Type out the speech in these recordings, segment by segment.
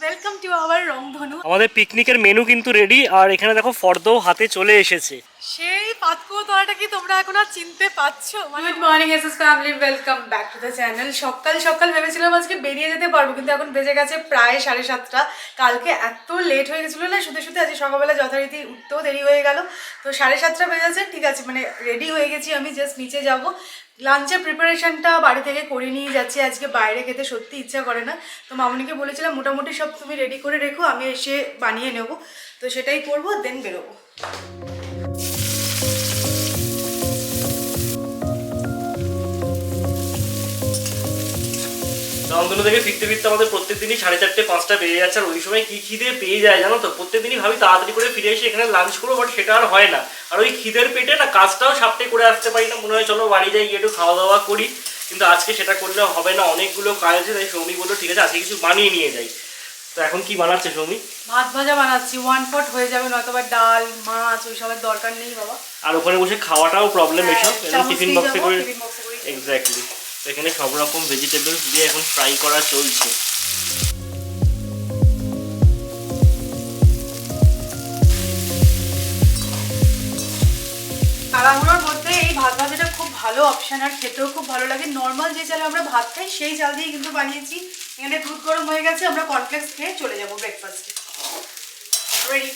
Welcome to our রংধনু। আমাদের পিকনিকের মেনু কিন্তু রেডি, আর এখানে দেখো ফর্দও হাতে চলে এসেছে। সেই পাতকুয়ো তোয়াটা কি তোমরা এখন আর চিনতে পারছো? Good morning SS family, welcome back to the channel. সকাল সকাল ভেবেছিলাম আজকে বেরিয়ে যেতে পারবো, কিন্তু এখন বেজে গেছে প্রায় 7:30। কালকে এত লেট হয়ে গেছিলো না, শুতে শুতে আজকে সকালবেলা যথারীতি উঠতেও দেরি হয়ে গেল। তো 7:30 বেজেছে, ঠিক আছে, মানে রেডি হয়ে গেছি। আমি জাস্ট নিচে যাব, লাঞ্চের প্রিপারেশনটা বাড়ি থেকে করে নিয়ে যাচ্ছি। আজকে বাইরে খেতে সত্যি ইচ্ছা করে না, তো মামনিকে বলেছিলাম মোটামুটি সব তুমি রেডি করে রেখো, আমি এসে বানিয়ে নেব। তো সেটাই করবো, দেন বেরোবো। রংধনু থেকে ফিরতে ফিরতে আমাদের প্রত্যেকদিনই 4:30-5টা বেজে যাচ্ছে। আর ওই সময় কি খিদে পেয়ে যায় জানো তো, প্রত্যেকদিনই ভাবি তাড়াতাড়ি করে ফিরে এসে এখানে লাঞ্চ করবো, বাট সেটা আর হয় না। আর ওই খিদের পেটে না কাজটাও সাপটে করে আসতে পারি না, মনে হয় চলো বাড়ি যাই গিয়ে একটু খাওয়া দাওয়া করি, কিন্তু আজকে সেটা করলে হবে না, অনেকগুলো কাজ আছে। তাই সৌমি বললো ঠিক আছে আজকে কিছু বানিয়ে নিয়ে যাই। তো এখন কি বানাচ্ছে সৌমি? ভাত ভাজা বানাচ্ছি, 1 পট হয়ে যাবে, নয়তোবা ডাল মাছ ওই সবের দরকার নেই বাবা। আর ওখানে বসে খাওয়াটাও প্রবলেম, এসব টিফিন বক্সে করে। করে এক্স্যাক্টলি। এখানে সব রকম ভেজিটেবলস দিয়ে এখন ফ্রাই করা চলছে। তাড়াহুড়োর মধ্যে এই ভাত ভাজাটা খুব ভালো অপশন, আর খেতেও খুব ভালো লাগে। নর্মাল যে চালে আমরা ভাত খাই সেই চাল দিয়ে কিন্তু বানিয়েছি। এখানে দুধ গরম হয়ে গেছে, আমরা কর্নফ্লেক্স খেয়ে চলে যাবো ব্রেকফাস্টে। রেডি।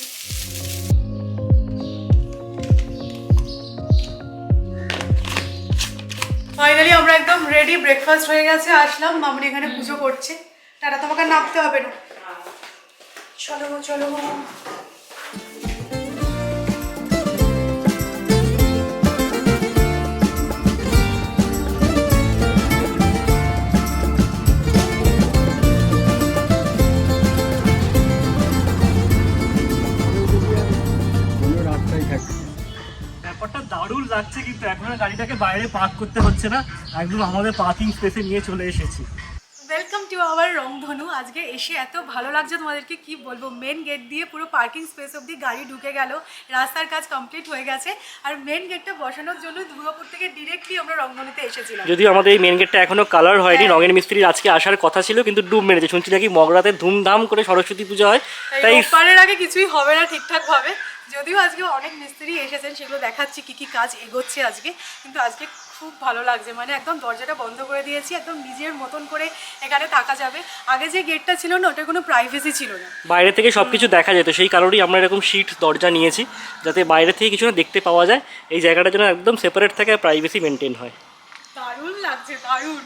ফাইনালি আমরা একদম রেডি, ব্রেকফাস্ট হয়ে গেছে। আসলাম, মামনি এখানে পুজো করছে। টাটা, তোমাকে নামতে হবে না, চলো চলো। ব্যাপারটা দারুণ লাগছে, কিন্তু এখন আর গাড়িটাকে বাইরে পার্ক করতে হচ্ছে না, একদম আমাদের পার্কিং স্পেসে নিয়ে চলে এসেছি। ওয়েলকাম টু আওয়ার রংধনু। আজকে এসে এত ভালো লাগছে তোমাদেরকে কি বলবো। মেন গেট দিয়ে পুরো পার্কিং স্পেস অবধি গাড়ি ঢুকে গেল, রাস্তার কাজ কমপ্লিট হয়ে গেছে। আর মেন গেটটা বসানোর জন্য দুর্গাপুর থেকে ডিরেক্টলি আমরা রংধনুতে এসেছিলাম। যদিও আমাদের এই মেন গেটটা এখনো কালার হয়নি, রঙের মিস্ত্রির আজকে আসার কথা ছিল, কিন্তু ডুব মেরেছে। শুনছি নাকি মগরাতে ধুমধাম করে সরস্বতী পুজো হয়, তাই রোববারের আগে কিছুই হবে না ঠিকঠাক ভাবে। যদিও আজকে অনেক মিস্ত্রি এসেছেন, সেগুলো দেখাচ্ছি কি কি কাজ এগোচ্ছে আজকে। কিন্তু আজকে খুব ভালো লাগছে, মানে একদম দরজাটা বন্ধ করে দিয়েছি, একদম নিজের মতন করে এখানে থাকা যাবে। আগে যে গেটটা ছিল না, ওটা কোনো প্রাইভেসি ছিল না, বাইরে থেকে সবকিছু দেখা যেত। সেই কারণেই আমরা এরকম শীট দরজা নিয়েছি, যাতে বাইরে থেকে কিছু না দেখতে পাওয়া যায়। এই জায়গাটা যেন একদম সেপারেট থাকে, প্রাইভেসি মেনটেন হয়। দারুণ লাগছে, দারুণ।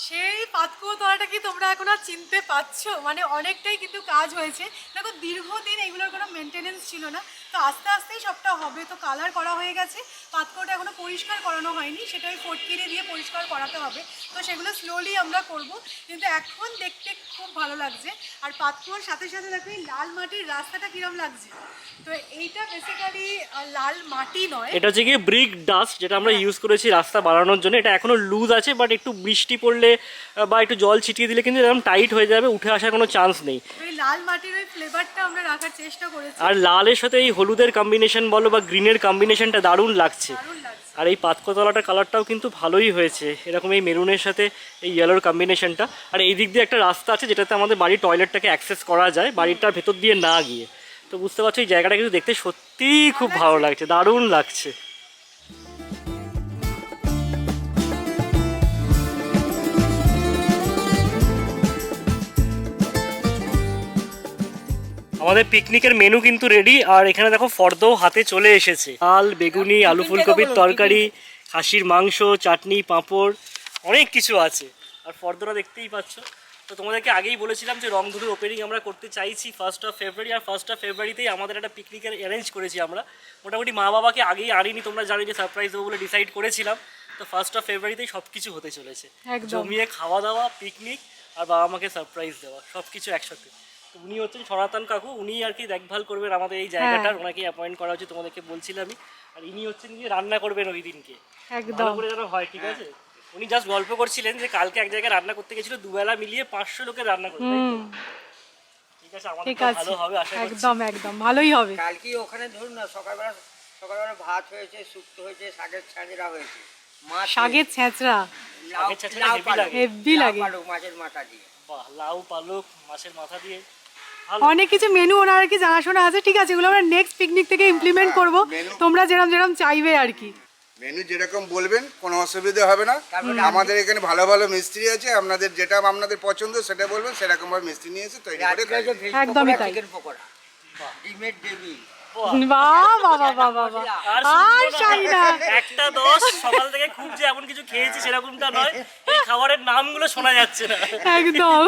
সেই পাতকুয়ো তোয়াটা কি তোমরা এখন আর চিনতে পারছো? মানে অনেকটাই কিন্তু কাজ হয়েছে। দেখো দীর্ঘদিন এগুলোর কোনো মেনটেনেন্স ছিল না, তো আস্তে আস্তেই সবটা হবে। তো কালার করা হয়ে গেছে, পাতকুয়োটা এখনো পরিষ্কার করানো হয়নি, সেটা ওই ফটকিরি দিয়ে পরিষ্কার করাতে হবে। তো সেগুলো স্লোলি আমরা করব, কিন্তু এখন দেখতে খুব ভালো লাগছে। আর পাতকুয়োর সাথে সাথে দেখো এই লাল মাটির রাস্তাটা কিরম লাগছে। তো এইটা বেসিক্যালি লাল মাটি নয়, এটা হচ্ছে গিয়ে ব্রিক ডাস্ট, যেটা আমরা ইউজ করেছি রাস্তা বানানোর জন্য। এটা এখনো লুজ আছে, বাট একটু বৃষ্টি পড়লে বা একটু জল ছিটিয়ে দিলে কিন্তু এরকম টাইট হয়ে যাবে, উঠে আসার কোনো চান্স নেই। ওই লাল মাটির ওই ফ্লেভারটা আমরা রাখার চেষ্টা করেছি। আর লালের সাথে এই হলুদের কম্বিনেশন বলো বা গ্রিনের কম্বিনেশনটা দারুণ লাগছে। আর এই পাতকতলাটার কালারটাও কিন্তু ভালোই হয়েছে, এরকম এই মেরুনের সাথে এই ইয়েলোর কম্বিনেশনটা। আর এই দিক দিয়ে একটা রাস্তা আছে, যেটাতে আমাদের বাড়ির টয়লেটটাকে অ্যাক্সেস করা যায়, বাড়িটার ভেতর দিয়ে না গিয়ে। তো বুঝতে পারছো এই জায়গাটা কিন্তু দেখতে সত্যিই খুব ভালো লাগছে, দারুণ লাগছে। আমাদের পিকনিকের মেনু কিন্তু রেডি, আর এখানে দেখো ফর্দও হাতে চলে এসেছে। ডাল, বেগুনি, আলু ফুলকপির তরকারি, খাসির মাংস, চাটনি, পাঁপড়, অনেক কিছু আছে। আর ফর্দটা দেখতেই পাচ্ছ। তো তোমাদেরকে আগেই বলেছিলাম যে রংধনুর ওপেনিং আমরা করতে চাইছি 1 ফেব্রুয়ারি। আর 1 ফেব্রুয়ারিতেই আমাদের একটা পিকনিকের অ্যারেঞ্জ করেছি আমরা। মোটামুটি মা বাবাকে আগেই আনিনি, তোমরা জানি যে সারপ্রাইজ দেবো বলে ডিসাইড করেছিলাম। তো 1 ফেব্রুয়ারিতেই সব কিছু হতে চলেছে, জমিয়ে খাওয়া দাওয়া, পিকনিক, আর বাবা মাকে সারপ্রাইজ দেওয়া, সব কিছু একসাথে। উনি হচ্ছেন সনাতন কাকু, উনি আর কি দেখভাল করবেন আমাদের এই জায়গাটার, ওনাকে অ্যাপয়েন্ট করা হচ্ছে তোমাদেরকে বলছিলামই। আর ইনি হচ্ছেন গিয়ে রান্না করবেন ওই দিনকে, একদম করে যেন হয়, ঠিক আছে। উনি জাস্ট গল্প করছিলেন যে কালকে এক জায়গায় রান্না করতে গেছিল, দুবেলা মিলিয়ে 500 লোকের রান্না করতে। ঠিক আছে, আমাদের ভালো হবে আশা করছি। একদম একদম ভালোই হবে। কালকে ওখানে ধরুন না সকালবেলা ভাত হয়েছে, শুক্তো হয়েছে, শাকের ছাঁচড়া হয়েছে, শাকের ছেঁচড়া হেভি লাগে, মাছের মাথা দিয়ে বাহ, লাউ পালক মাছের মাথা দিয়ে অনেক কিছু মেনু ওনার আর কি জানাশোনা আছে, ঠিক আছে, এগুলো আমরা নেক্সট পিকনিক থেকে ইমপ্লিমেন্ট করব, তোমরা যেরকম যেরকম চাইবে আর কি। মেনু যেরকম বলবেন কোনো অসুবিধা হবে না। আমাদের এখানে ভালো ভালো মিস্ত্রি আছে, আপনাদের যেটা আপনাদের পছন্দ সেটা বলবেন, সেরকম ভাবে মিস্ত্রি নিয়ে এসে তৈরি করে খাবেন। একদমই তাই। চিকেন পকোড়া, ডিমের দেবী, বাহ বাহ বাহ বাহ বাহ, আর চাই না। একটা 10 সকাল থেকে খুব যে এমন কিছু খেয়েছি সেরকমটা নয়, এই খাবারের নামগুলো শোনা যাচ্ছে না একদম।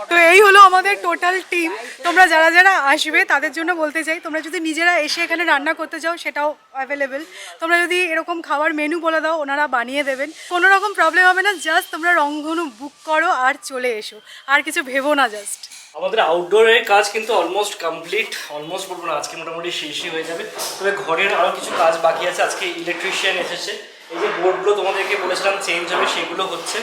তো এই হলো আমাদের টোটাল টিম। তোমরা যারা যারা আসবে তাদের জন্য বলতে চাই, তোমরা যদি নিজেরা এসে এখানে রান্না করতে চাও সেটাও অ্যাভেলেবেল। তোমরা যদি এরকম খাবার মেনু বলে দাও ওনারা বানিয়ে দেবেন, কোনো রকম প্রবলেম হবে না। জাস্ট তোমরা রংধনু বুক করো আর চলে এসো, আর কিছু ভেবো না। জাস্ট আমাদের আউটডোরের কাজ কিন্তু অলমোস্ট কমপ্লিট, অলমোস্ট বলবো না, আজকে মোটামুটি শেষই হয়ে যাবে। তবে ঘরের আরও কিছু কাজ বাকি আছে। আজকে ইলেকট্রিশিয়ান এসেছে, এই যে বোর্ডগুলো তোমাদেরকে বলেছিলাম চেঞ্জ হবে সেগুলো হচ্ছে,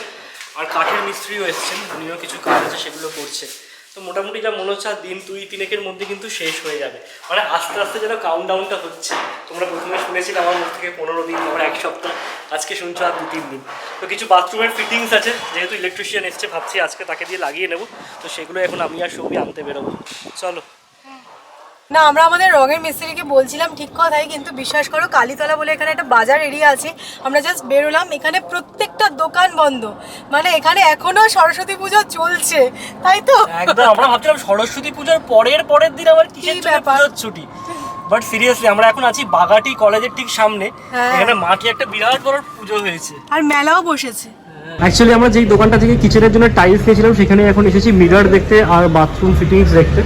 আর কাঠের মিস্ত্রিও এসেছেন, উনিও কিছু কাজ আছে সেগুলো করছে। তো মোটামুটি যা মনে হচ্ছে আর দিন 2-3 মধ্যে কিন্তু শেষ হয়ে যাবে। মানে আস্তে আস্তে যেন কাউন্টডাউনটা হচ্ছে। তোমরা প্রথমে শুনেছিলে আমার মুখ থেকে 15 দিন, আবার 1 সপ্তাহ, আজকে শুনছো আর 2-3 দিন। তো কিছু বাথরুমের ফিটিংস আছে, যেহেতু ইলেকট্রিশিয়ান এসছে ভাবছি আজকে তাকে দিয়ে লাগিয়ে নেবো। তো সেগুলো এখন আমি আর সৌমি আনতে বেরোবো। চলো। না, আমরা আমাদের রঙের মিস্ত্রিকে বলছিলাম ঠিক কথাই, কিন্তু বিশ্বাস করো কালীতলা বলে এখানে একটা বাজার এরিয়া আছে, আমরা জাস্ট বেরোলাম, এখানে প্রত্যেকটা দোকান বন্ধ। মানে এখানে এখনো সরস্বতী পুজো চলছে, তাই তো? একদম, আমরা ভাবছিলাম সরস্বতী পুজোর পরের দিন আবার কিসের পুজোর ছুটি। বাট সিরিয়াসলি আমরা এখন আছি বাগাটি কলেজের ঠিক সামনে, এখানে মাঠে একটা বিরাট বড় পুজো হয়েছে আর মেলাও বসেছে। অ্যাকচুয়ালি আমরা যেই দোকানটা থেকে কিচেনের জন্য টাইলস নিয়েছিলাম সেখানে এখন এসেছি মিরর দেখতে আর বাথরুম ফিটিংস দেখতে।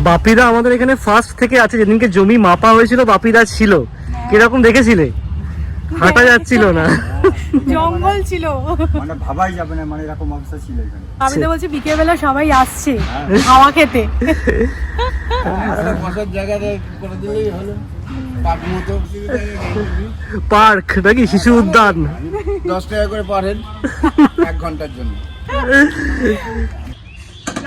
বাপিদা আমাদের এখানে ফার্স্ট থেকে আছে, যেদিনকে জমি মাপা হয়েছিল বাপিদা ছিল। কিরকম দেখেছিলে? হাঁটা যাচ্ছিল না, জঙ্গল ছিল, মানে ভাবাই যাবে না, মানে এরকম অবস্থা ছিল এখানে। আমি তো বলছি বিকেলবেলা সবাই আসছে হাওয়া খেতে। বসার জায়গাটা করে দিলেই হলো, পার্ক মতো। পার্ক নাকি শিশু উদ্যান? 10 টাকা করে পার হেড 1 ঘন্টার জন্য।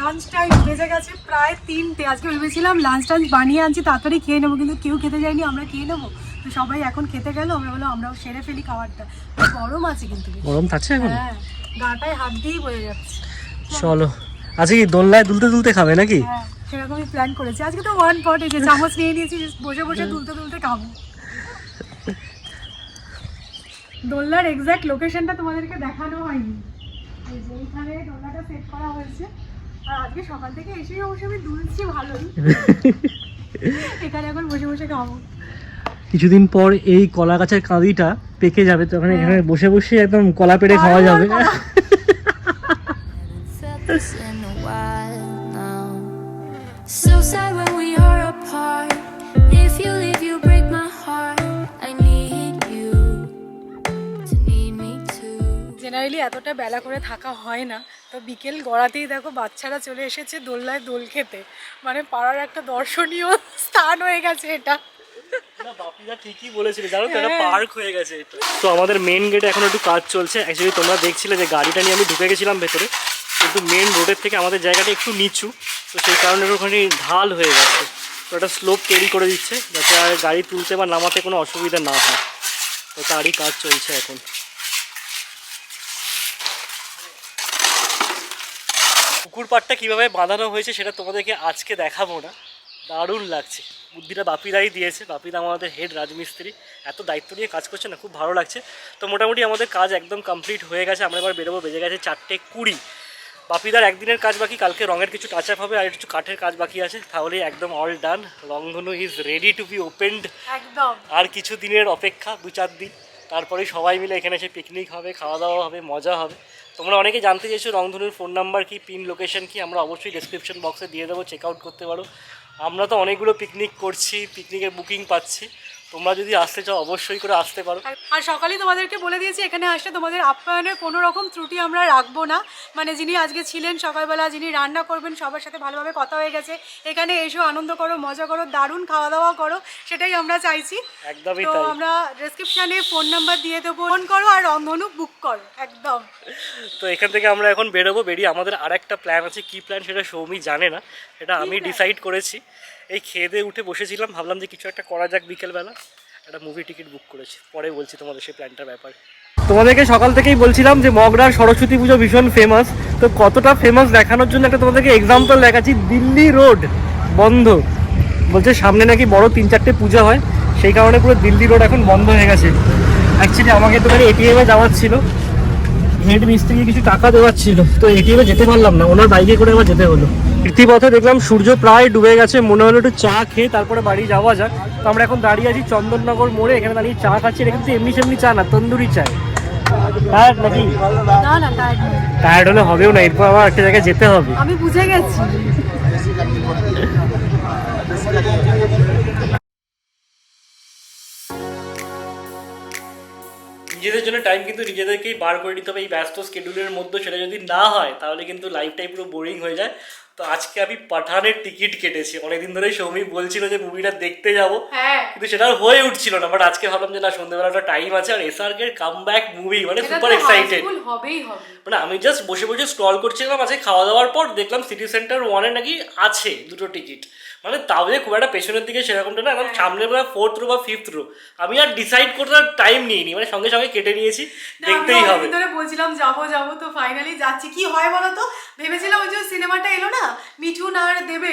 লাঞ্চ টাইম বেজে গেছে প্রায় 3টে। আজকে ভেবেছিলাম লাঞ্চ টাঞ্চ বানিয়ে আনছি তাড়াতাড়ি খেয়ে নেবো, কিন্তু কেউ খেতে যায়নি, আমরা খেয়ে নেবো। তো সবাই এখন খেতে গেল, আমরা বললাম আমরাও সেরে ফেলি খাবারটা। গরম আছে কিন্তু বেশ। গরম থাকছে এখন? হ্যাঁ, গাটায় হাত দিয়েই বয়ে যাচ্ছে। চলো, আজকে কি দোলনায় দুলতে দুলতে খাবে নাকি? হ্যাঁ, সেরকমই প্ল্যান করেছি। আজকে তো 1 পট, এই যে চামচ নিয়ে নিয়েছি, বসে বসে দুলতে দুলতে খাবো। দোলনার এক্সাক্ট লোকেশনটা তোমাদেরকে দেখানো হয়নি, এই যে এইখানে দোলনাটা সেট করা হয়েছে। আর আজকে সকাল থেকে এসেই অবশ্যই আমি দুলছি ভালোই, এখানে এখন বসে বসে খাবো। কিছুদিন পর এই কলা গাছের কাঁদিটা পেকে যাবে, তো এখানে বসে বসে একদম কলা পেড়ে খাওয়া যাবে। in a while now. So sad when we are apart. If you leave, you break my heart. I need you to need me too. Generally এতটা বেলা করে থাকা হয় না, তো বিকেল গড়াতেই দেখো বাচ্চারা চলে এসেছে দোলনায় দোল খেতে। মানে পাড়ার একটা দর্শনীয় স্থান হয়ে গেছে এটা। না, বাপিদা ঠিকই বলেছিল, জানো তো, এটা পার্ক হয়ে গেছে এটা। তো আমাদের মেন গেটে এখন একটু কাজ চলছে। অ্যাকচুয়ালি তোমরা দেখছিলে যে গাড়িটা নিয়ে আমি ঢুকে গেছিলাম ভেতরে, কিন্তু মেন রোডের থেকে আমাদের জায়গাটা একটু নিচু, তো সেই কারণে ওখানে ঢাল হয়ে গেছে। তো এটা স্লোপ তৈরি করে দিচ্ছে যাতে আর গাড়ি তুলতে বা নামাতে কোনো অসুবিধা না হয়। তো তারই কাজ চলছে এখন। পুকুর পাড়টা কীভাবে বাঁধানো হয়েছে সেটা তোমাদেরকে আজকে দেখাবো না, দারুণ লাগছে। বুদ্ধিটা বাপিদাই দিয়েছে, বাপিদা আমাদের হেড রাজমিস্ত্রি, এত দায়িত্ব নিয়ে কাজ করছে না, খুব ভালো লাগছে। তো মোটামুটি আমাদের কাজ একদম কমপ্লিট হয়ে গেছে, আমরা এবার বেরোবো, বেজে গেছে 4:20। বাপিদার একদিনের কাজ বাকি, কালকে রঙের কিছু টাচ আপ হবে আর কিছু কাঠের কাজ বাকি আছে, তাহলেই একদম all done. Rongdhonu is ready to be opened একদম। আর কিছু দিনের অপেক্ষা, 2-4 দিন, তারপরেই সবাই মিলে এখানে এসে পিকনিক হবে, খাওয়া দাওয়া হবে, মজা হবে। তোমরা অনেকে জানতে চেয়েছো রংধনুর ফোন নাম্বার কি, পিন লোকেশন কি, আমরা অবশ্যই ডেসক্রিপশন বক্সে দিয়ে দেবো, চেক আউট করতে পারো। আমরা তো অনেকগুলো পিকনিক করছি, পিকনিকের বুকিং পাচ্ছি, তোমরা যদি আসতে চাও অবশ্যই করে আসতে পারো। আর সকালেই তোমাদেরকে বলে দিয়েছি এখানে আসলে তোমাদের আপ্যায়নের কোনো রকম ত্রুটি আমরা রাখবো না। মানে যিনি আজকে ছিলেন সকালবেলা, যিনি রান্না করবেন, সবার সাথে ভালোভাবে কথা হয়ে গেছে। এখানে এসো, আনন্দ করো, মজা করো, দারুণ খাওয়া দাওয়া করো, সেটাই আমরা চাইছি। একদমই তো তাই। আমরা ডেসক্রিপশনে ফোন নাম্বার দিয়ে দেবো, ফোন করো আর রংধনু বুক করো একদম। তো এখান থেকে আমরা এখন বেরোবো, বেরিয়ে আমাদের আর একটা প্ল্যান আছে। কী প্ল্যান সেটা সৌমি জানে না, সেটা আমি ডিসাইড করেছি। এই খেয়ে দিয়ে উঠে বসেছিলাম, ভাবলাম যে কিছু একটা করা যাক বিকেলবেলা। একটা মুভি টিকিট বুক করেছি, পরে বলছি তোমাদের সেই প্ল্যানটার ব্যাপারে। তোমাদেরকে সকাল থেকেই বলছিলাম যে মগরার সরস্বতী পুজো ভীষণ ফেমাস, তো কতটা ফেমাস দেখানোর জন্য একটা তোমাদেরকে এক্সাম্পল দেখাচ্ছি। দিল্লি রোড বন্ধ, বলছে সামনে নাকি বড় 3-4টে পূজা হয়, সেই কারণে পুরো দিল্লি রোড এখন বন্ধ হয়ে গেছে। অ্যাকচুয়ালি আমাকে একটুখানি এটিএমে যাওয়ার ছিল, হেড মিস্ত্রিকে কিছু টাকা দেওয়ার ছিল, তো এটিএমে যেতে পারলাম না, ওনার বাইকে করে আবার যেতে হলো। রীতিপথে দেখলাম সূর্য প্রায় ডুবে গেছে, মনে হলো একটু চা খেয়ে তারপরে বাড়ি যাওয়া যাক। তো আমরা এখন দাঁড়িয়ে আছি চন্দননগর মোড়ে, এখানে দাঁড়িয়ে চা খাচ্ছি। এটা কিন্তু এমনি সেমনি চা না, তন্দুরি চা। টায়ার্ড নাকি? না না, টায়ার্ড নেই। টায়ার্ড হলে হবেও না, এরপর আবার একটা জায়গায় যেতে হবে। আমি বুঝে গেছি। নিজেদের জন্য টাইম কিন্তু নিজেদেরকেই বার করে নিতে হবে এই ব্যস্ত স্কেডিউলের মধ্যে। সেটা যদি না হয় তাহলে কিন্তু লাইফটাই পুরো বোরিং হয়ে যায়। তো আজকে আমি পাঠানের টিকিট কেটেছি, অনেকদিন ধরেই সৌমি বলছিল যে মুভিটা দেখতে যাবো, কিন্তু সেটা হয়ে উঠছিল না। বাট আজকে ভাবলাম যে না, সন্ধ্যেবেলা একটা টাইম আছে, আর এসআরকের কামব্যাক মুভি, মানে সুপার এক্সাইটেড। মানে আমি জাস্ট বসে বসে স্ক্রল করছিলাম আজকে খাওয়া দাওয়ার পর, দেখলাম সিটি সেন্টার 1-এ নাকি আছে 2টো টিকিট। মানে তাও যে খুব একটা পেছনের দিকে সেরকমটা না, একদম সামনে বা 4th রো বা 5th রো। আমি আর ডিসাইড করতে টাইম নিইনি, মানে সঙ্গে সঙ্গে কেটে নিয়েছি, দেখতেই হবে। ধরে বলছিলাম যাবো, তো ফাইনালি যাচ্ছি। কি হয় বলো তো, ভেবেছিলাম ওই যে সিনেমাটা এলো না মিঠুন আর দেবে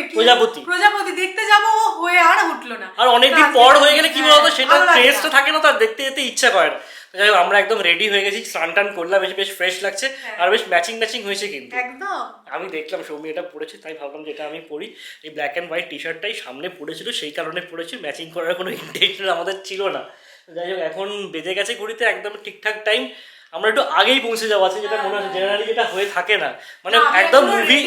প্রজাপতি দেখতে যাবো, ও হয়ে আর উঠলো না। আর অনেকদিন পর হয়ে গেলে কি বলতো, সেটা টেস্ট থাকে না, তার দেখতে যেতে ইচ্ছা করে না। যাই হোক, আমরা একদম রেডি হয়ে গেছি, স্নান টান করলাম, বেশ ফ্রেশ লাগছে, আর বেশ ম্যাচিং হয়েছে কিন্তু একদম। আমি দেখলাম সৌমি এটা পড়েছে, তাই ভাবলাম যে এটা আমি পরি। এই ব্ল্যাক অ্যান্ড হোয়াইট টি শার্টটাই সামনে পড়েছিল, সেই কারণে পড়েছি, ম্যাচিং করার কোনো ইন্টেনশন আমাদের ছিল না। যাই হোক, এখন বেজে গেছে ঘড়িতে একদম ঠিকঠাক টাইম। আমরা একটু আগেই পৌঁছে যাবো আছে, যেটা মনে হচ্ছে জেনারেলি যেটা হয়ে থাকে না, মানে একদম মুভি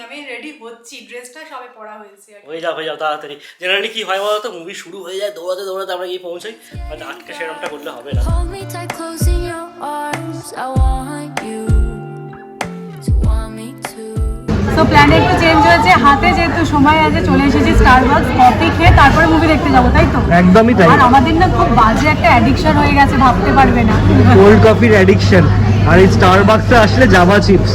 আমি রেডি হচ্ছি, ড্রেসটা সবে পরা হয়েছে। হয়ে যাও তাড়াতাড়ি। জেনারেলি কি হয় বলতো, মুভি শুরু হয়ে যায়, দৌড়াতে আমরা গিয়ে পৌঁছাই, আর আজকে সেরকমটা করলে হবে না। Hold me tight, close in your arms. I want you to want me too. তো প্ল্যান একটু চেঞ্জ হয়েছে, হাতে যেহেতু সময় আছে চলে এসেছি স্টারবাকস, কফি খেয়ে তারপরে মুভি দেখতে যাবো, তাই তো? একদমই তাই। আর আমাদের না খুব বাজে একটা অ্যাডিকশন হয়ে গেছে, ভাবতে পারবে না। কোল্ড কফির অ্যাডিকশন, আর এই স্টারবাকসে আসলে Java chips.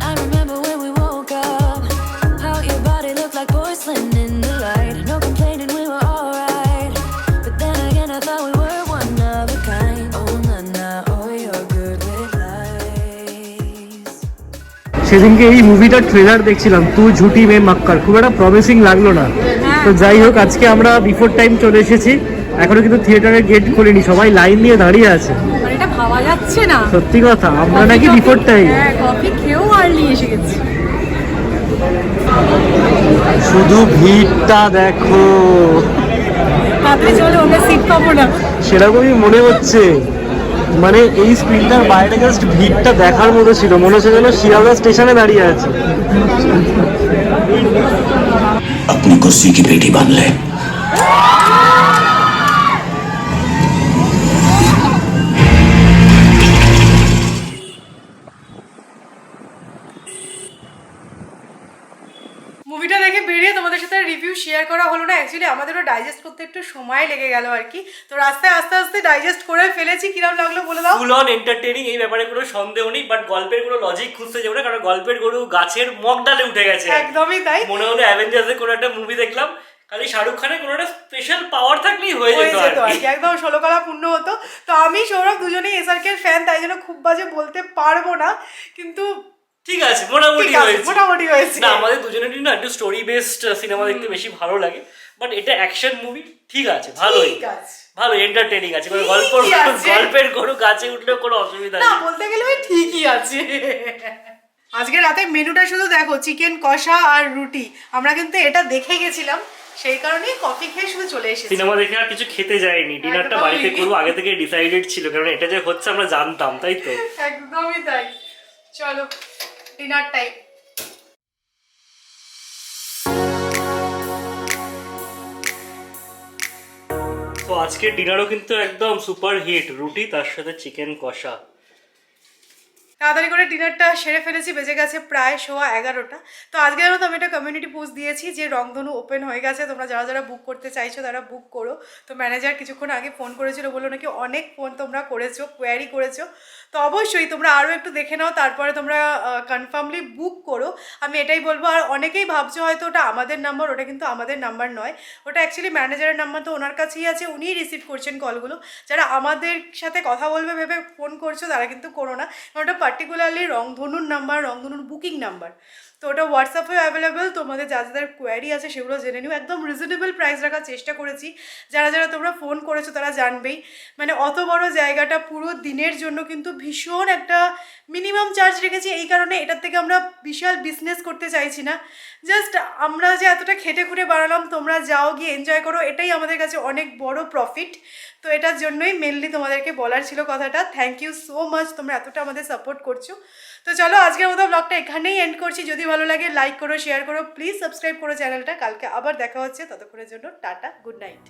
I remember when we woke up, how your body looked like porcelain in the light. No complaining, we were alright. But then again, I thought we were one of a kind. Oh, na, oh, you're good with lies. সেদিনকে এই মুভিটার trailer দেখছিলাম, তু ঝুটি মে মক্কর, খুব একটা promising লাগলো না। তো যাই হোক, আজকে আমরা বিফোর টাইম চলে এসেছি, এখনো কিন্তু থিয়েটারের গেট খোলেনি, সবাই লাইন নিয়ে দাঁড়িয়ে আছে। মানে এটা ভাবা যাচ্ছে না, সত্যি কথা, আমরা নাকি বিফোর টাইম। কফি খেয়েও আর্লি এসে গেছি। শুধু ভিড়টা দেখো, তাড়াতাড়ি চলো, আমরা সিট পাবো না। সেরকমই মনে হচ্ছে। মানে এই স্ক্রিনটার বাইরে জাস্ট ভিড়টা দেখার মতো ছিল, মনে হচ্ছে যেন শিয়ালদা স্টেশনে দাঁড়িয়ে আছে। अपनी कुर्सी की पेटी बांध ले। মুভিটা দেখে বেরিয়ে তোমাদের সাথে রিভিউ শেয়ার করা হলো না, অ্যাকচুয়ালি আমাদেরও ডাইজেস্ট করতে একটু সময় লেগে গেল আর কি। তো রাস্তায় আস্তে ডাইজেস্ট করে ফেলেছি। কিরম লাগলো বলে দাও? ফুল অন এন্টারটেইনিং, এই ব্যাপারে কোনো সন্দেহ নেই। বাট গল্পের কোনো লজিক খুঁজতে যাবো না, কারণ গল্পের গরু গাছের মগডালে উঠে গেছে। একদমই তাই, মনে হলো অ্যাভেঞ্জার্সের কোনো একটা মুভি দেখলাম, খালি শাহরুখ খানের কোনো একটা স্পেশাল পাওয়ার থাকলেই হয়ে যেত আর কি, একদম 16 কলা পূর্ণ হতো। তো আমি সৌরভ দুজনেই এসআরকে ফ্যান, তাই জন্য খুব বাজে বলতে পারবো না, কিন্তু ঠিক আছে, মোটামুটি হয়েছে। না, আমাদের দুজনেরই না একটু স্টোরি বেসড সিনেমা দেখতে বেশি ভালো লাগে। বাট এটা অ্যাকশন মুভি, ঠিক আছে, ভালো এন্টারটেইনিং আছে, মানে গল্পের গরু গাছে উঠলেও কোনো অসুবিধা নেই, বলতে গেলে ঠিকই আছে। আজকে রাতে মেনুটা শুধু দেখো, চিকেন কষা আর রুটি। আমরা কিন্তু এটা দেখে গেছিলাম, সেই কারণে কফি খেয়ে শুধু চলে এসেছি। সিনেমা দেখে আর কিছু খেতে যায়নি, ডিনারটা বাড়িতে করবো আগে থেকে ডিসাইডেড ছিল, কারণ এটা যে হচ্ছে আমরা জানতাম, তাই তো? একদমই তাই। চলো ডিনার টাইম। তো আজকের ডিনারও কিন্তু একদম সুপার হিট, রুটি তার সাথে চিকেন কষা। তাড়াতাড়ি করে ডিনারটা সেরে ফেলেছি, বেজে গেছে প্রায় 11:15। তো আজকের মতো আমি একটা কমিউনিটি পোস্ট দিয়েছি যে রংধনু ওপেন হয়ে গেছে, তোমরা যারা যারা বুক করতে চাইছো তারা বুক করো। তো ম্যানেজার কিছুক্ষণ আগে ফোন করেছিল, বললো নাকি অনেক ফোন তোমরা করেছো, কোয়ারি করেছো। তো অবশ্যই তোমরা আরও একটু দেখে নাও, তারপরে তোমরা কনফার্মলি বুক করো, আমি এটাই বলবো। আর অনেকেই ভাবছো হয়তো ওটা আমাদের নাম্বার, ওটা কিন্তু আমাদের নাম্বার নয়, ওটা অ্যাকচুয়ালি ম্যানেজারের নাম্বার। তো ওনার কাছেই আছে, উনিই রিসিভ করছেন কলগুলো। যারা আমাদের সাথে কথা বলবে ভেবে ফোন করছো তারা কিন্তু করো না, কারণ ওটা পার্টিকুলারলি রংধনুর নাম্বার, রংধনুর বুকিং নাম্বার। তো ওটা হোয়াটসঅ্যাপেও অ্যাভেলেবেল, তোমাদের যা যাদের কোয়ারি আছে সেগুলো জেনে নিও। একদম রিজনেবল প্রাইস রাখার চেষ্টা করেছি, যারা যারা তোমরা ফোন করেছো তারা জানবেই। মানে অত বড় জায়গাটা পুরো দিনের জন্য কিন্তু ভীষণ একটা মিনিমাম চার্জ রেখেছি, এই কারণে এটার থেকে আমরা বিশাল বিজনেস করতে চাইছি না। জাস্ট আমরা যে এতটা খেটে খুঁটে বানালাম, তোমরা যাও গিয়ে এনজয় করো, এটাই আমাদের কাছে অনেক বড় প্রফিট। তো এটার জন্যই মেনলি তোমাদেরকে বলার ছিল কথাটা। থ্যাংক ইউ সো মাচ, তোমরা এতটা আমাদের সাপোর্ট করছো। তো চলো আজকের মতো ব্লগটা এখানেই এন্ড করছি। যদি ভালো লাগে লাইক করো, শেয়ার করো, প্লিজ সাবস্ক্রাইব করো চ্যানেলটা। কালকে আবার দেখা হচ্ছে, ততক্ষণের জন্য টাটা, গুড নাইট।